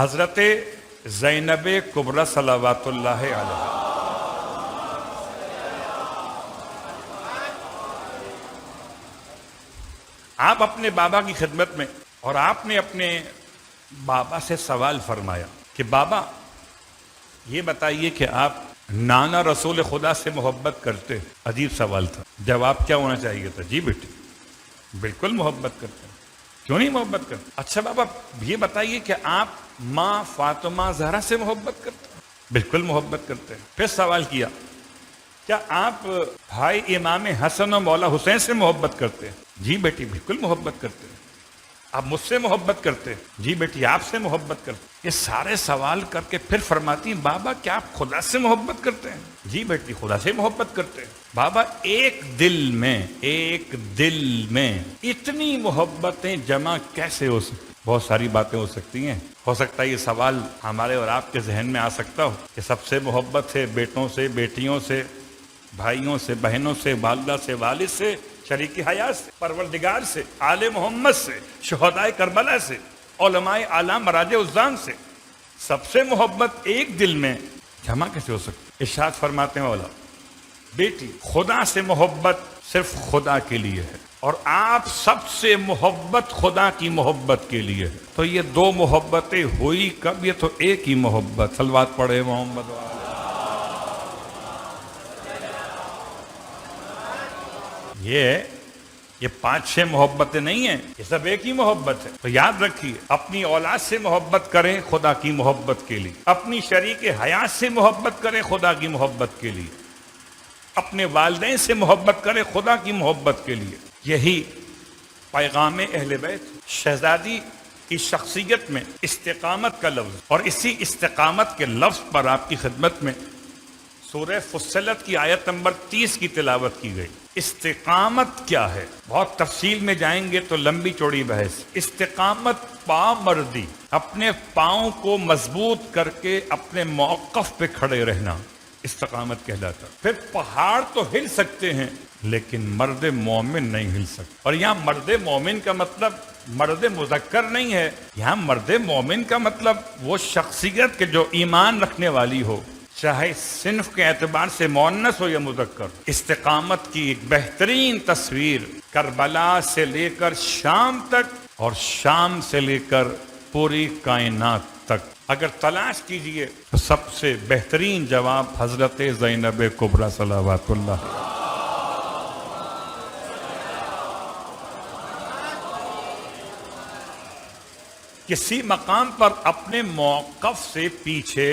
حضرت زینب کبریٰ صلوات اللہ علیہ، آپ اپنے بابا کی خدمت میں، اور آپ نے اپنے بابا سے سوال فرمایا کہ بابا یہ بتائیے کہ آپ نانا رسول خدا سے محبت کرتے؟ عجیب سوال تھا، جواب کیا ہونا چاہیے تھا؟ جی بیٹی بالکل محبت کرتے ہیں۔ کیوں نہیں محبت کرتے؟ اچھا بابا یہ بتائیے کہ آپ ماں فاطمہ زہرا سے محبت کرتے ہیں؟ بالکل محبت کرتے ہیں۔ پھر سوال کیا کیا آپ بھائی امام حسن و مولا حسین سے محبت کرتے ہیں؟ جی بیٹی بالکل محبت کرتے ہیں۔ آپ مجھ سے محبت کرتے ہیں؟ جی بیٹی آپ سے محبت کرتے ہیں۔ یہ سارے سوال کر کے پھر فرماتی ہیں بابا کیا آپ خدا سے محبت کرتے ہیں؟ جی بیٹی خدا سے محبت کرتے ہیں۔ بابا ایک دل میں اتنی محبتیں جمع کیسے ہو سکتی؟ بہت ساری باتیں ہو سکتی ہیں۔ ہو سکتا ہے یہ سوال ہمارے اور آپ کے ذہن میں آ سکتا ہو کہ سب سے محبت ہے بیٹوں سے، بیٹیوں سے، بھائیوں سے، بہنوں سے، والدہ سے، والد سے، شریک حیات سے، پروردگار سے، آل محمد سے، شہدائے کربلا سے، علماء اعلیٰ مراج عظام سے۔ سب سے محبت ایک دل میں جمع کیسے ہو سکتی؟ ارشاد فرماتے ہیں مولا بیٹی خدا سے محبت صرف خدا کے لیے ہے، اور آپ سب سے محبت خدا کی محبت کے لیے ہے۔ تو یہ دو محبتیں ہوئی کب؟ یہ تو ایک ہی محبت۔ صلوات پڑھے محمد۔ یہ 5-6 محبتیں نہیں ہیں، یہ سب ایک ہی محبت ہے۔ تو یاد رکھیے اپنی اولاد سے محبت کریں خدا کی محبت کے لیے، اپنی شریک حیات سے محبت کریں خدا کی محبت کے لیے، اپنے والدین سے محبت کریں خدا کی محبت کے لیے۔ یہی پیغام اہل بیت۔ شہزادی کی شخصیت میں استقامت کا لفظ، اور اسی استقامت کے لفظ پر آپ کی خدمت میں سورہ فصلت کی آیت نمبر 30 کی تلاوت کی گئی۔ استقامت کیا ہے؟ بہت تفصیل میں جائیں گے تو لمبی چوڑی بحث۔ استقامت پامردی، اپنے پاؤں کو مضبوط کر کے اپنے موقف پہ کھڑے رہنا استقامت کہلاتا۔ پھر پہاڑ تو ہل سکتے ہیں لیکن مرد مومن نہیں ہل سکتے۔ اور یہاں مرد مومن کا مطلب مرد مذکر نہیں ہے، یہاں مرد مومن کا مطلب وہ شخصیت کے جو ایمان رکھنے والی ہو، چاہے صنف کے اعتبار سے مؤنث ہو یا مذکر۔ استقامت کی ایک بہترین تصویر کربلا سے لے کر شام تک، اور شام سے لے کر پوری کائنات تک اگر تلاش کیجئے تو سب سے بہترین جواب حضرت زینب کبریٰ صلوات اللہ۔ کسی مقام پر اپنے موقف سے پیچھے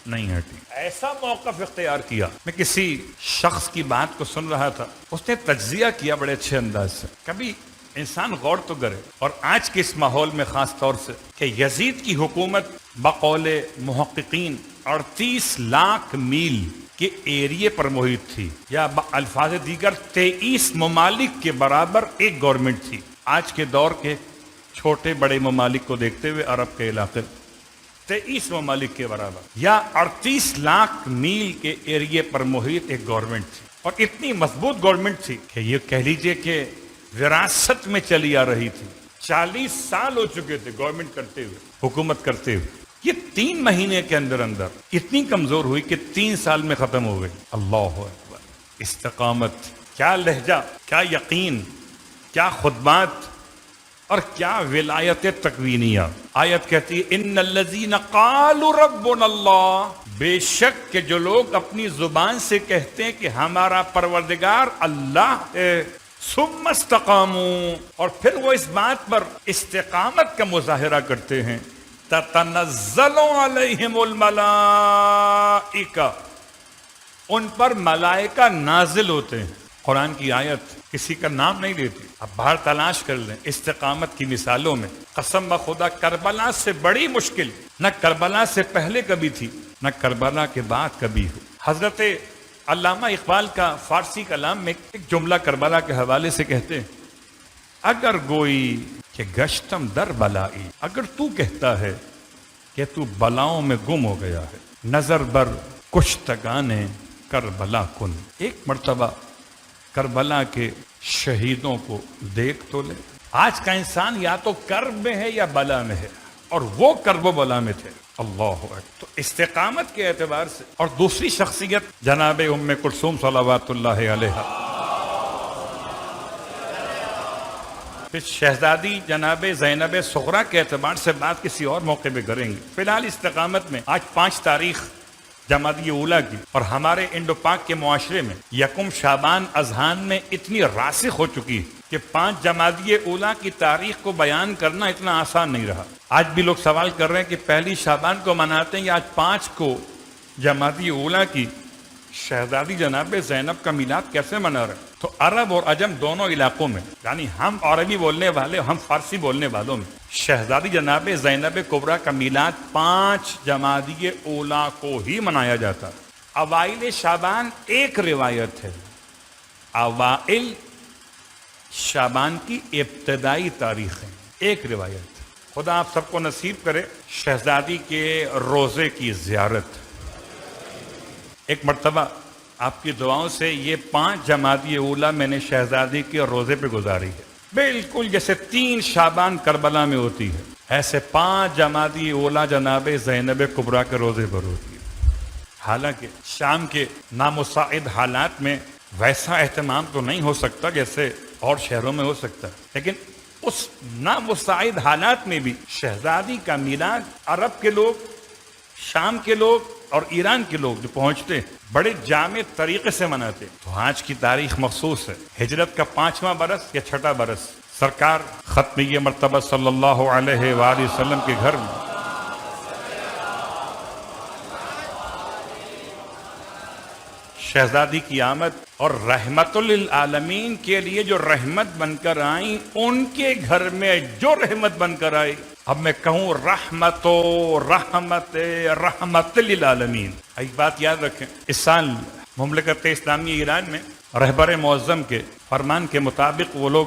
نہیں ہٹی، ایسا موقف اختیار کیا۔ میں کسی شخص کی بات کو سن رہا تھا، اس نے تجزیہ کیا بڑے اچھے انداز سے۔ کبھی انسان غور تو کرے، اور آج کے اس ماحول میں خاص طور سے، کہ یزید کی حکومت بقول محققین 38 لاکھ میل کے ایریے پر محیط تھی، یا الفاظ دیگر 23 ممالک کے برابر ایک گورنمنٹ تھی۔ آج کے دور کے چھوٹے بڑے ممالک کو دیکھتے ہوئے عرب کے علاقے 23 ممالک کے برابر یا 38 لاکھ میل کے ایریے پر محیط ایک گورنمنٹ تھی، اور اتنی مضبوط گورنمنٹ تھی کہ یہ کہہ لیجئے کہ وراثت میں چلی آ رہی تھی۔ 40 سال ہو چکے تھے گورنمنٹ کرتے ہوئے، حکومت کرتے ہوئے۔ یہ 3 مہینے کے اندر اتنی کمزور ہوئی کہ 3 سال میں ختم ہو گئی۔ اللہ اکبر! استقامت! کیا لہجہ، کیا یقین، کیا خطبات، اور کیا ولایت تکوینیہ۔ آیت کہتی ہے ان الذین قالوا ربنا اللہ، بے شک کہ جو لوگ اپنی زبان سے کہتے ہیں کہ ہمارا پروردگار اللہ ہے، ثم استقاموا، اور پھر وہ اس بات پر استقامت کا مظاہرہ کرتے ہیں، تتنزل علیہم الملائکہ، ان پر ملائکہ نازل ہوتے ہیں۔ قرآن کی آیت کسی کا نام نہیں لیتی، اب باہر تلاش کر لیں استقامت کی مثالوں میں۔ قسم بخدا کربلا سے بڑی مشکل نہ کربلا سے پہلے کبھی تھی، نہ کربلا کے بعد کبھی ہو۔ حضرت علامہ اقبال کا فارسی کلام میں ایک جملہ کربلا کے حوالے سے کہتے ہیں، اگر گوئی کہ گشتم در بلائی، اگر تو کہتا ہے کہ تو بلاؤں میں گم ہو گیا ہے، نظر بر کشتگان کربلا کن، ایک مرتبہ کربلا کے شہیدوں کو دیکھ تو لے۔ آج کا انسان یا تو کرب میں ہے یا بلا میں ہے، اور وہ کرب و بلا میں تھے. اللہ اکبر. تو استقامت کے اعتبار سے. اور دوسری شخصیت جناب ام کلثوم صلوات اللہ علیہا. پھر شہزادی جناب زینب صغریٰ کے اعتبار سے بات کسی اور موقع پہ کریں گے. فی الحال استقامت میں آج 5 تاریخ جمادی اولیٰ کی، اور ہمارے انڈو پاک کے معاشرے میں 1 شعبان اذہان میں اتنی راسخ ہو چکی ہے کہ 5 جمادی اولیٰ کی تاریخ کو بیان کرنا اتنا آسان نہیں رہا. آج بھی لوگ سوال کر رہے ہیں کہ 1 شعبان کو مناتے ہیں یا آج 5 کو جمادی اولیٰ کی شہزادی جناب زینب کا میلاد کیسے منا رہے ہیں؟ تو عرب اور عجم دونوں علاقوں میں، یعنی ہم عربی بولنے والے، ہم فارسی بولنے والوں میں، شہزادی جناب زینب کبریٰ کا میلاد 5 جمادی اولیٰ کو ہی منایا جاتا. اوائل شعبان ایک روایت ہے، اوائل شعبان کی ابتدائی تاریخ ہے، ایک روایت. خدا آپ سب کو نصیب کرے شہزادی کے روزے کی زیارت. ایک مرتبہ آپ کی دعاؤں سے یہ 5 جمادی اولیٰ میں نے شہزادی کے روزے پہ گزاری ہے. بالکل جیسے 3 شعبان کربلا میں ہوتی ہے، ایسے 5 جمادی اولیٰ جناب زینب کبریٰ کے روزے پر ہوتی ہے. حالانکہ شام کے نامساعد حالات میں ویسا اہتمام تو نہیں ہو سکتا جیسے اور شہروں میں ہو سکتا ہے، لیکن اس نامساعد حالات میں بھی شہزادی کا میلاد عرب کے لوگ، شام کے لوگ اور ایران کے لوگ جو پہنچتے بڑے جامع طریقے سے مناتے. تو آج کی تاریخ مخصوص ہے، ہجرت کا 5واں برس یا 6واں برس. سرکار ختمیہ مرتبہ صلی اللہ علیہ وآلہ وسلم کے گھر میں شہزادی کی آمد، اور رحمت للعالمین کے لیے جو رحمت بن کر آئیں، ان کے گھر میں جو رحمت بن کر آئی. اب میں کہوں رحمت للعالمین. ایک بات یاد رکھیں، اس سال مملکت اسلامی ایران میں رہبر معظم کے فرمان کے مطابق وہ لوگ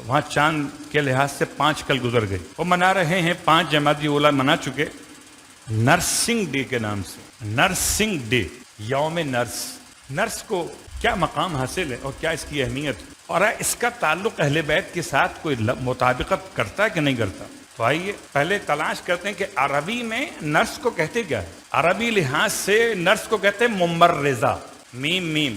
وہاں چاند کے لحاظ سے 5 کل گزر گئی. وہ منا رہے ہیں 5 جمادی اولیٰ منا چکے نرسنگ ڈے کے نام سے. نرسنگ ڈے، یوم نرس. نرس کو کیا مقام حاصل ہے اور کیا اس کی اہمیت ہے، اور اس کا تعلق اہل بیت کے ساتھ کوئی مطابقت کرتا ہے کہ نہیں کرتا؟ تو آئیے پہلے تلاش کرتے ہیں کہ عربی میں نرس کو کہتے کیا ہے. عربی لحاظ سے نرس کو کہتے ہیں ممرزہ، میم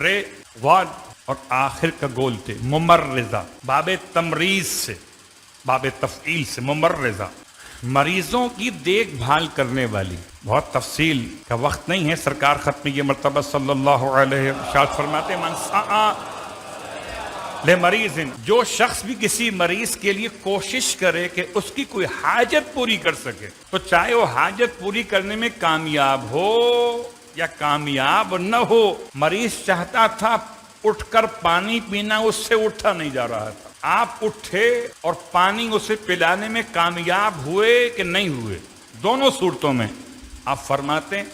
رے واد اور آخر کا گول تھے، ممرزہ. باب تمریز سے، باب تفعیل سے ممرزہ، مریضوں کی دیکھ بھال کرنے والی. بہت تفصیل کا وقت نہیں ہے. سرکار ختمیہ مرتبہ صلی اللہ علیہ وسلم فرماتے من سعی لمریض، جو شخص بھی کسی مریض کے لیے کوشش کرے کہ اس کی کوئی حاجت پوری کر سکے، تو چاہے وہ حاجت پوری کرنے میں کامیاب ہو یا کامیاب نہ ہو. مریض چاہتا تھا اٹھ کر پانی پینا، اس سے اٹھا نہیں جا رہا تھا. آپ اٹھے اور پانی اسے پلانے میں کامیاب ہوئے کہ نہیں ہوئے؟ دونوں صورتوں میں آپ فرماتے ہیں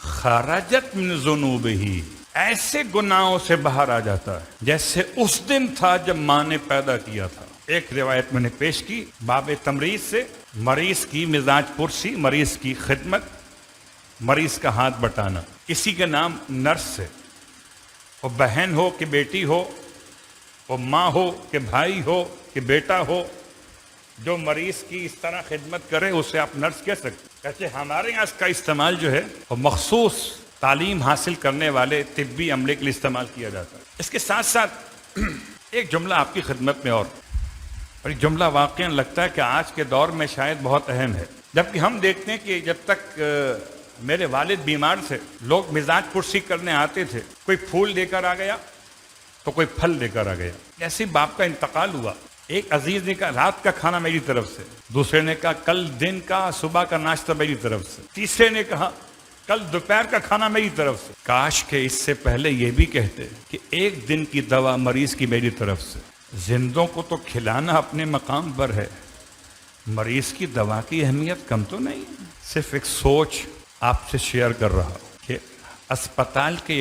خرجت من ذنوبہ، ایسے گناہوں سے باہر آ جاتا ہے جیسے اس دن تھا جب ماں نے پیدا کیا تھا. ایک روایت میں نے پیش کی باب تمریض سے، مریض کی مزاج پرسی، مریض کی خدمت، مریض کا ہاتھ بٹانا. اسی کے نام نرس ہے. وہ بہن ہو کہ بیٹی ہو، وہ ماں ہو کہ بھائی ہو کہ بیٹا ہو، جو مریض کی اس طرح خدمت کرے اسے آپ نرس کہہ سکتے. کہتے ہمارے یہاں اس کا استعمال جو ہے وہ مخصوص تعلیم حاصل کرنے والے طبی عملے کے لیے استعمال کیا جاتا ہے. اس کے ساتھ ساتھ ایک جملہ آپ کی خدمت میں، اور یہ جملہ واقعا لگتا ہے کہ آج کے دور میں شاید بہت اہم ہے. جبکہ ہم دیکھتے ہیں کہ جب تک میرے والد بیمار تھے، لوگ مزاج پرسی کرنے آتے تھے، کوئی پھول دے کر آ گیا تو کوئی پھل دے کر آ گیا. ایسے باپ کا انتقال ہوا. ایک عزیز نے کہا رات کا کھانا میری طرف سے، دوسرے نے کہا کل دن کا صبح کا ناشتہ میری طرف سے، تیسرے نے کہا کل دوپہر کا کھانا میری طرف سے. کاش کہ اس سے پہلے یہ بھی کہتے کہ ایک دن کی دوا مریض کی میری طرف سے. زندوں کو تو کھلانا اپنے مقام پر ہے، مریض کی دوا کی اہمیت کم تو نہیں. صرف ایک سوچ آپ سے شیئر کر رہا ہوں کہ اسپتال کے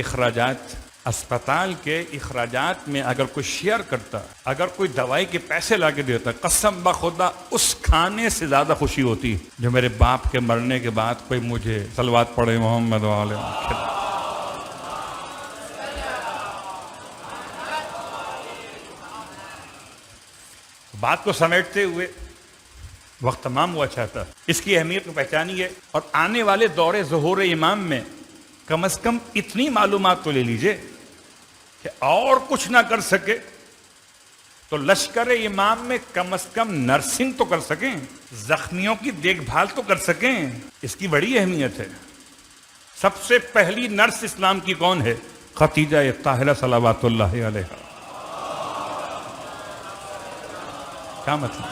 اخراجات میں اگر کوئی شیئر کرتا، اگر کوئی دوائی کے پیسے لا کے دیتا، قسم بخدا اس کھانے سے زیادہ خوشی ہوتی جو میرے باپ کے مرنے کے بعد کوئی مجھے صلوات پڑھے محمد والے. بات کو سمیٹتے ہوئے وقت تمام ہوا چاہتا. اس کی اہمیت کو پہچانیے اور آنے والے دور ظہور امام میں کم از کم اتنی معلومات تو لے لیجئے کہ اور کچھ نہ کر سکے تو لشکر امام میں کم از کم نرسنگ تو کر سکیں، زخمیوں کی دیکھ بھال تو کر سکیں. اس کی بڑی اہمیت ہے. سب سے پہلی نرس اسلام کی کون ہے؟ خدیجہ طاہرہ صلوات اللہ علیہا. کیا مطلب؟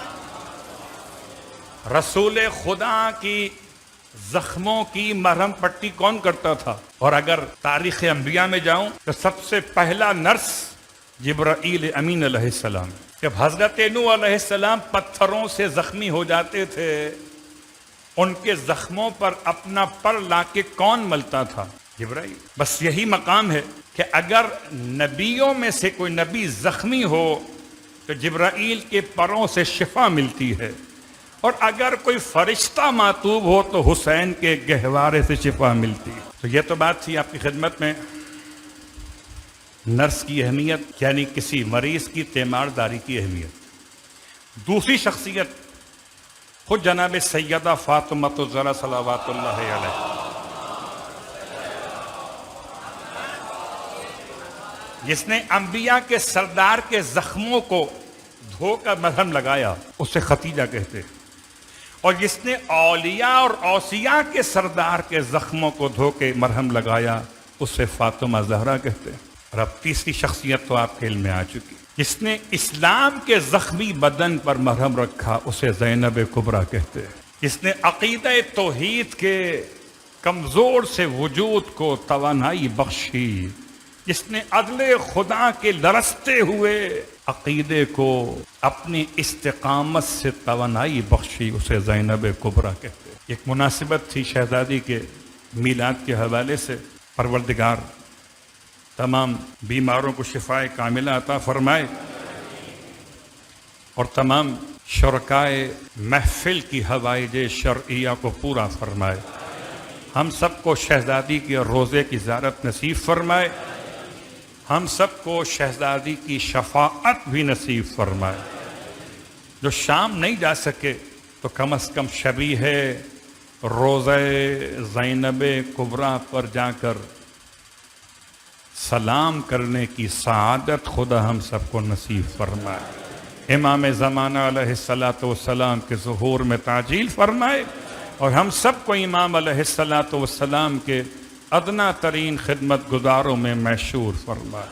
رسول خدا کی زخموں کی مرہم پٹی کون کرتا تھا؟ اور اگر تاریخ انبیاء میں جاؤں تو سب سے پہلا نرس جبرائیل امین علیہ السلام. جب حضرت نوح علیہ السلام پتھروں سے زخمی ہو جاتے تھے، ان کے زخموں پر اپنا پر لا کے کون ملتا تھا؟ جبرائیل. بس یہی مقام ہے کہ اگر نبیوں میں سے کوئی نبی زخمی ہو تو جبرائیل کے پروں سے شفا ملتی ہے، اور اگر کوئی فرشتہ معطوب ہو تو حسین کے گہوارے سے شفا ملتی ہے. تو یہ تو بات تھی آپ کی خدمت میں نرس کی اہمیت، یعنی کسی مریض کی تیمارداری کی اہمیت. دوسری شخصیت خود جناب سیدہ فاطمہ الزہرا صلوات اللہ علیہ، جس نے انبیاء کے سردار کے زخموں کو دھو کر مرہم لگایا، اسے خدیجہ کہتے. اور جس نے اولیاء اور اوصیاء کے سردار کے زخموں کو دھو کے مرہم لگایا، اسے فاطمہ زہرا کہتے. اور اب تیسری شخصیت تو آپ کے علم میں آ چکی، جس نے اسلام کے زخمی بدن پر مرہم رکھا، اسے زینب کبریٰ کہتے. جس نے عقیدہ توحید کے کمزور سے وجود کو توانائی بخشی، جس نے عدل خدا کے لرزتے ہوئے عقیدے کو اپنی استقامت سے توانائی بخشی، اسے زینب کبریٰ کہتے. ایک مناسبت تھی شہزادی کے میلاد کے حوالے سے. پروردگار تمام بیماروں کو شفائے کاملہ عطا فرمائے اور تمام شرکائے محفل کی حوائج شرعیہ کو پورا فرمائے. ہم سب کو شہزادی کے روضے کی زیارت نصیب فرمائے. ہم سب کو شہزادی کی شفاعت بھی نصیب فرمائے. جو شام نہیں جا سکے تو کم از کم شبیہ روضہ زینب کبریٰ پر جا کر سلام کرنے کی سعادت خدا ہم سب کو نصیب فرمائے. امام زمانہ علیہ السلام کے ظہور میں تعجیل فرمائے اور ہم سب کو امام علیہ السلام کے ادنا ترین خدمت گزاروں میں محشور فرمائے.